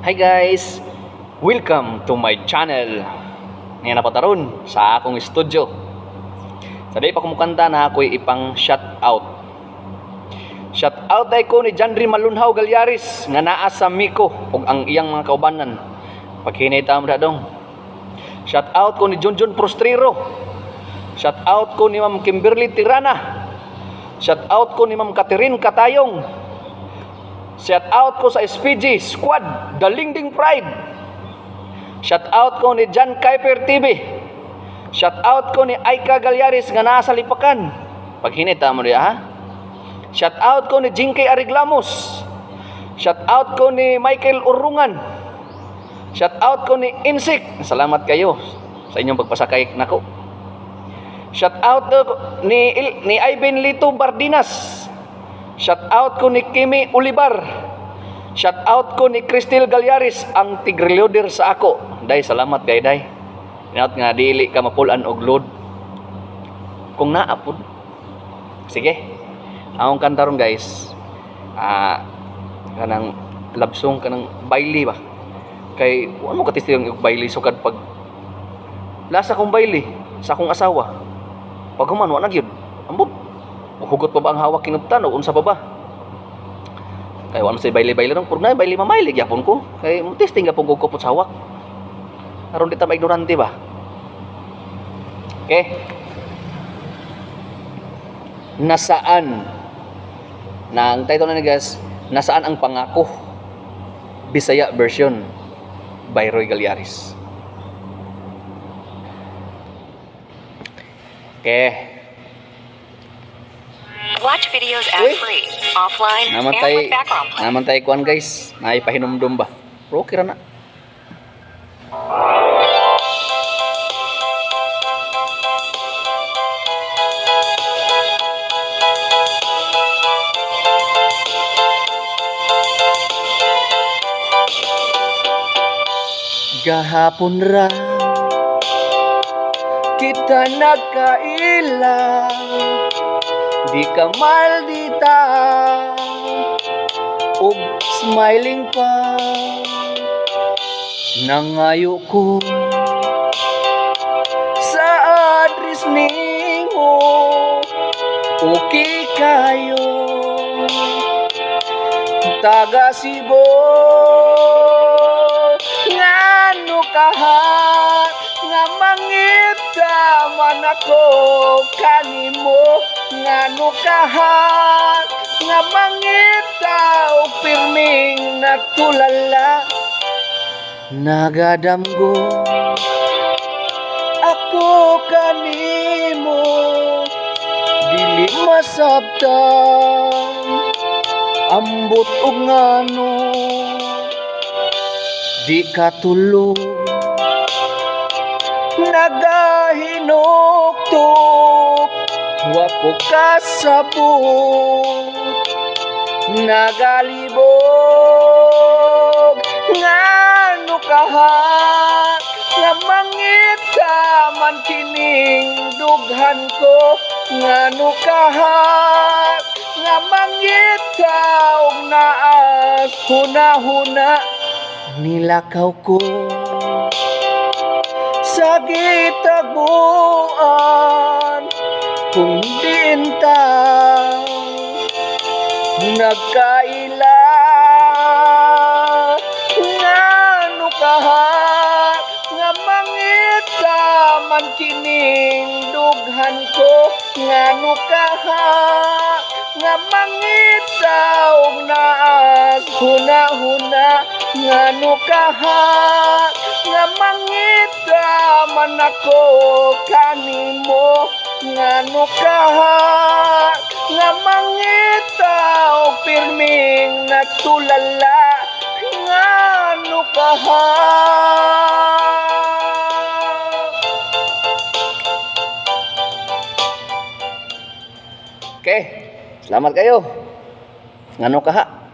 Hi guys! Welcome to my channel. Ngayon na pataron sa akong studio. Sa day pa kumukanta na ako'y ipang shout out. Shout out ay ko ni Jandri Malunhaw Galyaris nga naa sa Miko ug ang iyang mga kaubanan. Paghinay ta mo dong. Shout out ko ni Junjun Prostrero. Shout out ko ni Ma'am Kimberly Tirana. Shout out ko ni Ma'am Catherine Katayong. Shout out ko sa SPG Squad Dalingding Pride. Shout out ko ni John Kuiper TV. Shout out ko ni Aika Galyaris nga naa sa Lipacan. Paghinit mo diya ha. Shout out ko ni Jinky Ariglamos. Shout out ko ni Michael Urungan. Shout out ko ni Insik. Salamat kayo sa inyong pagpasakay nako. Shout out ni Ivan Lito Bardinas. Shout out ko ni Kimi Olivar. Shout out ko ni Cristel Galyaris, ang tigreloader sa ako. Day, salamat kay Day. Inaot nga dili ka mapulan og load. Kung naapod. Sige. Akong kantaron guys. Kanang love song, kanang baili ba? Kay ano mo katisti yung baili sukad pag lasa kong baili sa akong asawa. Pag human wa na gyud. Ambot. Hugot pa ba ang hawak kinubtan o unsa pa ba? Kaya wala say baile-baile nang purna baile mamaili gyapon ko. Kay mo testing gyapon ko kupot sa hawak. Aron di ta maignorante ba? Okay. Nasaan? Na ang title na guys, nasaan ang pangako? Bisaya version by Roy Galyaris. Okay. Watch videos ad-free, offline, and with background play. Naman tayo kuan guys. Naipahinumdum ba? Pero okay ra na. Gahapon ra kita nagkailang, di ka maldita ug smiling pa. Nangayo ko sa address ninyo, okay kayo, taga Cebu. Ngano kaha nga mangita man ako kanimo, ngano kaha nga mangita o pirming natulala. Nagadamgo ako kanimo, dili masabtan ambot og ngano di katulog. Nagahinuktok wako kasabot, nagalibog ngano kaha nga mangita man kining dughan ko, ngano kaha nga mangita og naas huna-huna. Nilakaw ko sa gitagbuan kung dinta nagkaila. Ngano kaha nga mangita man kining dughan ko, ngano kaha nga mangita og naas huna-huna. Ngano kaha nga mangita man ako kanimo, ngano kaha nga mangita o pirming natulala. Ngano kaha. Okay, salamat kayo. Ngano kaha.